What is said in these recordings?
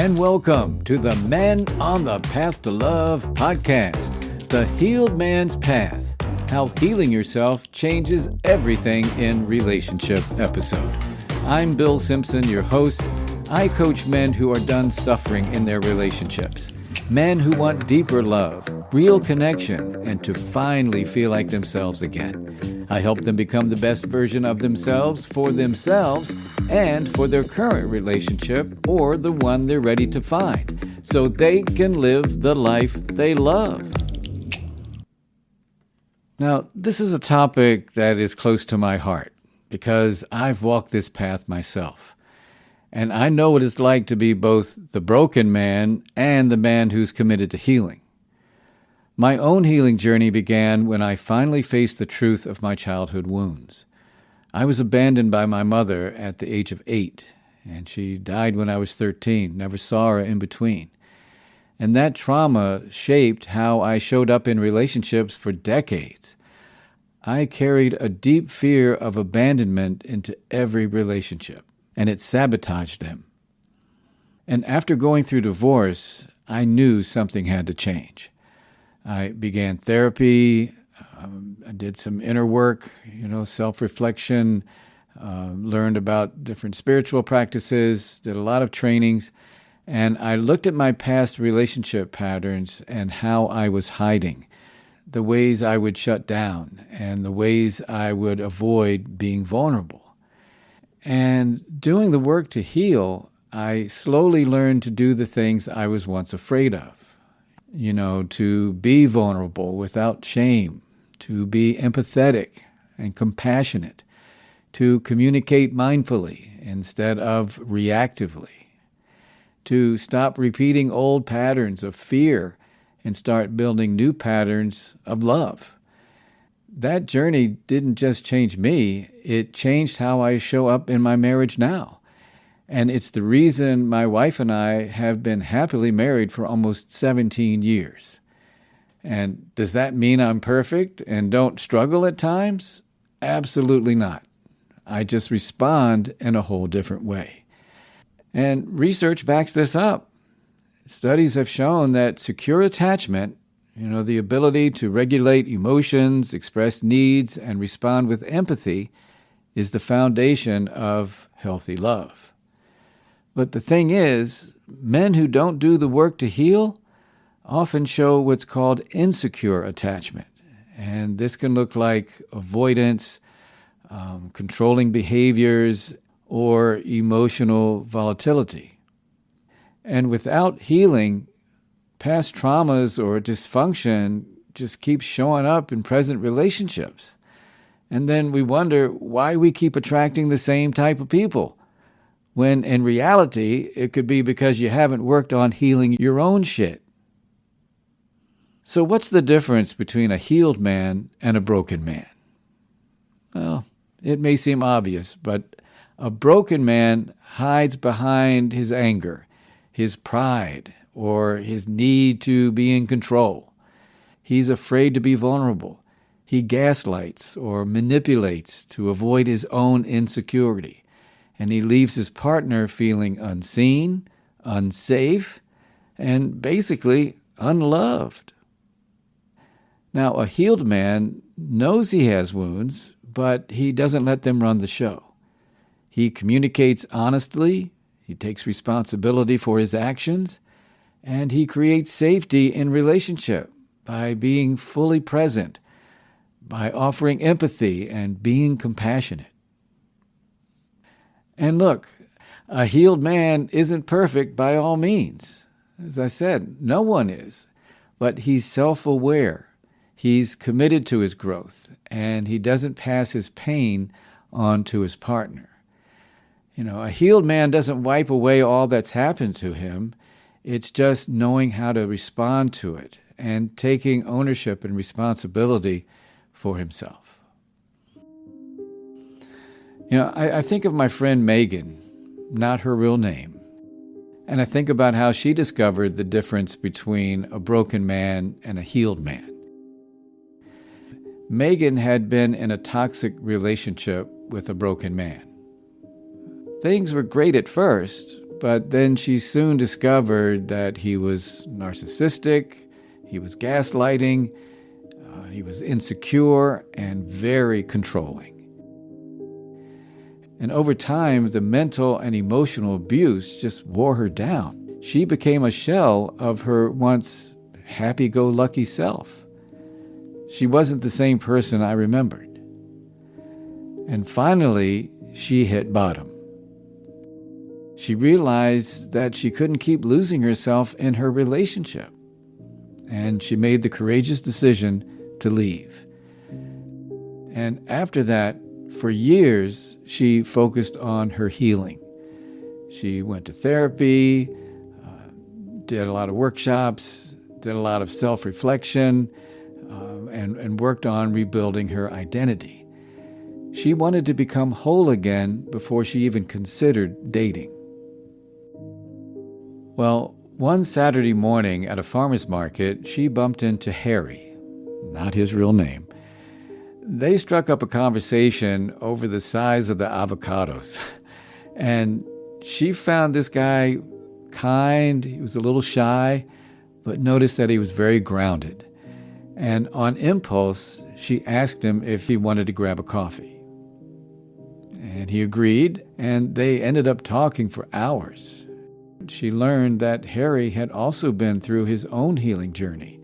and welcome to the Men on the Path to Love podcast, The Healed Man's Path, how healing yourself changes everything in relationship episode. I'm Bill Simpson, your host. I coach men who are done suffering in their relationships, men who want deeper love, real connection, and to finally feel like themselves again. I help them become the best version of themselves and for their current relationship or the one they're ready to find, so they can live the life they love. Now, this is a topic that is close to my heart because I've walked this path myself. And I know what it's like to be both the broken man and the man who's committed to healing. My own healing journey began when I finally faced the truth of my childhood wounds. I was abandoned by my mother at the age of 8, and she died when I was 13, never saw her in between. And that trauma shaped how I showed up in relationships for decades. I carried a deep fear of abandonment into every relationship, and it sabotaged them. And after going through divorce, I knew something had to change. I began therapy, I did some inner work, self-reflection, learned about different spiritual practices, did a lot of trainings, and I looked at my past relationship patterns and how I was hiding, the ways I would shut down, and the ways I would avoid being vulnerable. And doing the work to heal, I slowly learned to do the things I was once afraid of. To be vulnerable without shame, to be empathetic and compassionate, to communicate mindfully instead of reactively, to stop repeating old patterns of fear and start building new patterns of love. That journey didn't just change me, it changed how I show up in my marriage now. And it's the reason my wife and I have been happily married for almost 17 years. And does that mean I'm perfect and don't struggle at times? Absolutely not. I just respond in a whole different way. And research backs this up. Studies have shown that secure attachment, the ability to regulate emotions, express needs, and respond with empathy, is the foundation of healthy love. But the thing is, men who don't do the work to heal often show what's called insecure attachment. And this can look like avoidance, controlling behaviors, or emotional volatility. And without healing, past traumas or dysfunction just keep showing up in present relationships. And then we wonder why we keep attracting the same type of people, when in reality, it could be because you haven't worked on healing your own shit. So what's the difference between a healed man and a broken man? Well, it may seem obvious, but a broken man hides behind his anger, his pride, or his need to be in control. He's afraid to be vulnerable. He gaslights or manipulates to avoid his own insecurity. And he leaves his partner feeling unseen, unsafe, and basically unloved. Now, a healed man knows he has wounds, but he doesn't let them run the show. He communicates honestly, he takes responsibility for his actions, and he creates safety in relationship by being fully present, by offering empathy and being compassionate. And look, a healed man isn't perfect by all means. As I said, no one is. But he's self-aware. He's committed to his growth, and he doesn't pass his pain on to his partner. A healed man doesn't wipe away all that's happened to him. It's just knowing how to respond to it and taking ownership and responsibility for himself. I think of my friend Megan, not her real name, and I think about how she discovered the difference between a broken man and a healed man. Megan had been in a toxic relationship with a broken man. Things were great at first, But then she soon discovered that he was narcissistic, he was gaslighting, he was insecure, and very controlling. And over time, the mental and emotional abuse just wore her down. She became a shell of her once happy-go-lucky self. She wasn't the same person I remembered. And finally, she hit bottom. She realized that she couldn't keep losing herself in her relationship. And she made the courageous decision to leave. And after that, for years, she focused on her healing. She went to therapy, did a lot of workshops, did a lot of self-reflection, and worked on rebuilding her identity. She wanted to become whole again before she even considered dating. Well, one Saturday morning at a farmer's market, she bumped into Harry, not his real name. They struck up a conversation over the size of the avocados. And she found this guy kind, he was a little shy, but noticed that he was very grounded. And on impulse, she asked him if he wanted to grab a coffee. And he agreed, and they ended up talking for hours. She learned that Harry had also been through his own healing journey,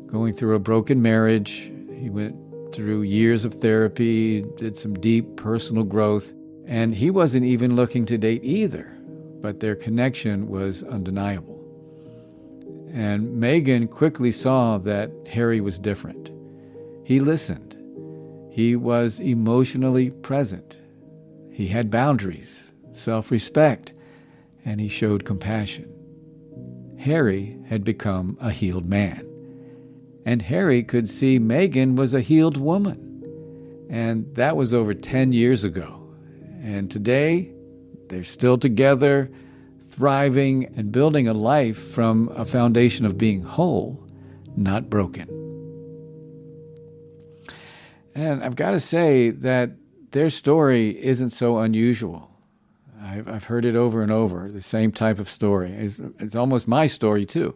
going through a broken marriage. He went through years of therapy, did some deep personal growth, and he wasn't even looking to date either, but their connection was undeniable. And Megan quickly saw that Harry was different. He listened. He was emotionally present. He had boundaries, self-respect, and he showed compassion. Harry had become a healed man. And Harry could see Megan was a healed woman. And that was over 10 years ago. And today, they're still together, thriving, and building a life from a foundation of being whole, not broken. And I've got to say that their story isn't so unusual. I've heard it over and over, the same type of story. It's almost my story, too.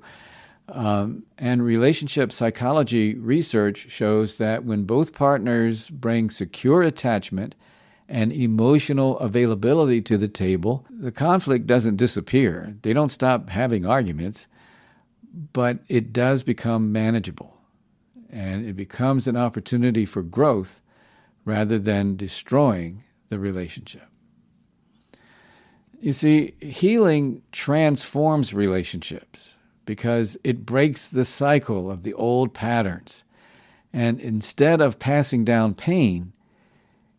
And relationship psychology research shows that when both partners bring secure attachment and emotional availability to the table, the conflict doesn't disappear. They don't stop having arguments, but it does become manageable. And it becomes an opportunity for growth rather than destroying the relationship. You see, healing transforms relationships because it breaks the cycle of the old patterns. And instead of passing down pain,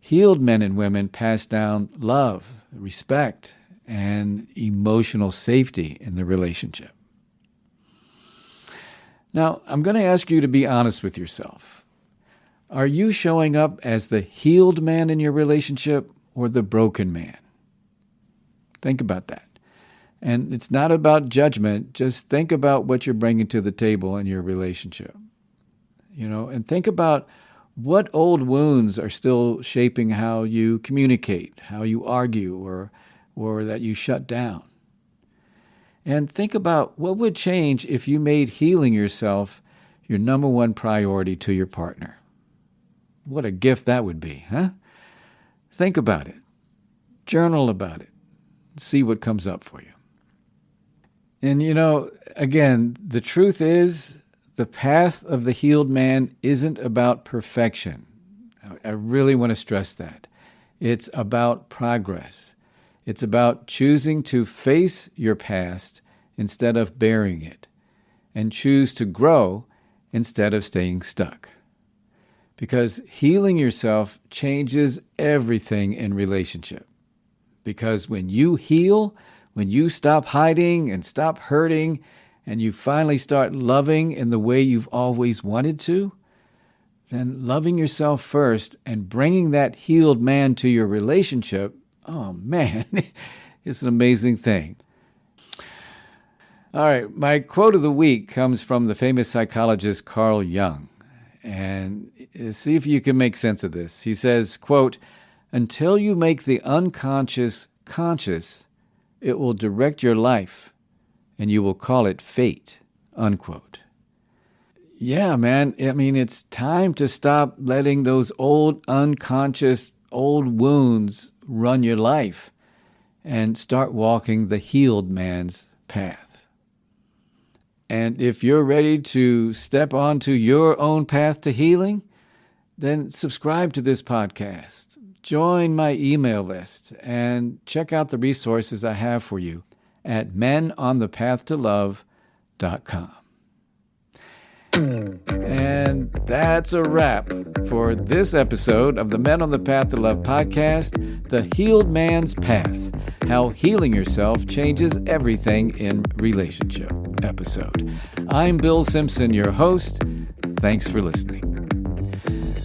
healed men and women pass down love, respect, and emotional safety in the relationship. Now, I'm going to ask you to be honest with yourself. Are you showing up as the healed man in your relationship or the broken man? Think about that. And it's not about judgment. Just think about what you're bringing to the table in your relationship. And think about what old wounds are still shaping how you communicate, how you argue, or that you shut down. And think about what would change if you made healing yourself your number one priority to your partner. What a gift that would be, huh? Think about it. Journal about it. See what comes up for you. And again, the truth is, the path of the healed man isn't about perfection. I really want to stress that. It's about progress. It's about choosing to face your past instead of burying it, and choose to grow instead of staying stuck. Because healing yourself changes everything in relationship. Because when you heal, when you stop hiding and stop hurting, and you finally start loving in the way you've always wanted to, then loving yourself first and bringing that healed man to your relationship, oh man, it's an amazing thing. All right, my quote of the week comes from the famous psychologist Carl Jung. And see if you can make sense of this. He says, quote, "Until you make the unconscious conscious, it will direct your life, and you will call it fate, unquote. Yeah, man, I mean, it's time to stop letting those old, unconscious, old wounds run your life and start walking the healed man's path. And if you're ready to step onto your own path to healing, then subscribe to this podcast, join my email list, and check out the resources I have for you at menonthepathtolove.com. And that's a wrap for this episode of the Men on the Path to Love podcast, The Healed Man's Path, How Healing Yourself Changes Everything in Relationship episode. I'm Bill Simpson, your host. Thanks for listening.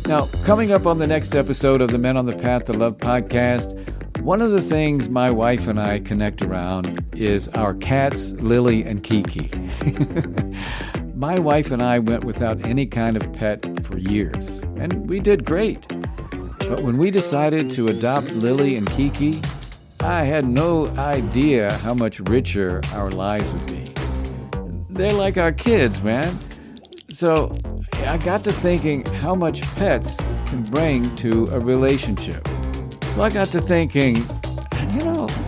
Now, coming up on the next episode of the Men on the Path to Love podcast, one of the things my wife and I connect around is our cats, Lily and Kiki. My wife and I went without any kind of pet for years, and we did great. But when we decided to adopt Lily and Kiki, I had no idea how much richer our lives would be. They're like our kids, man. So I got to thinking how much pets can bring to a relationship. So I got to thinking,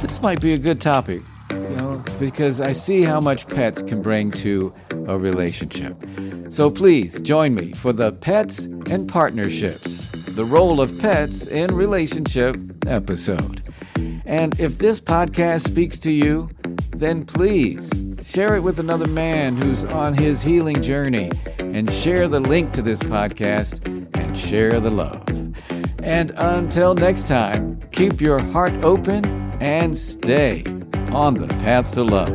this might be a good topic, because I see how much pets can bring to a relationship. So please join me for the Pets and Partnerships, the role of pets in relationship episode. And if this podcast speaks to you, then please share it with another man who's on his healing journey, and share the link to this podcast and share the love. And until next time, keep your heart open and stay on the path to love.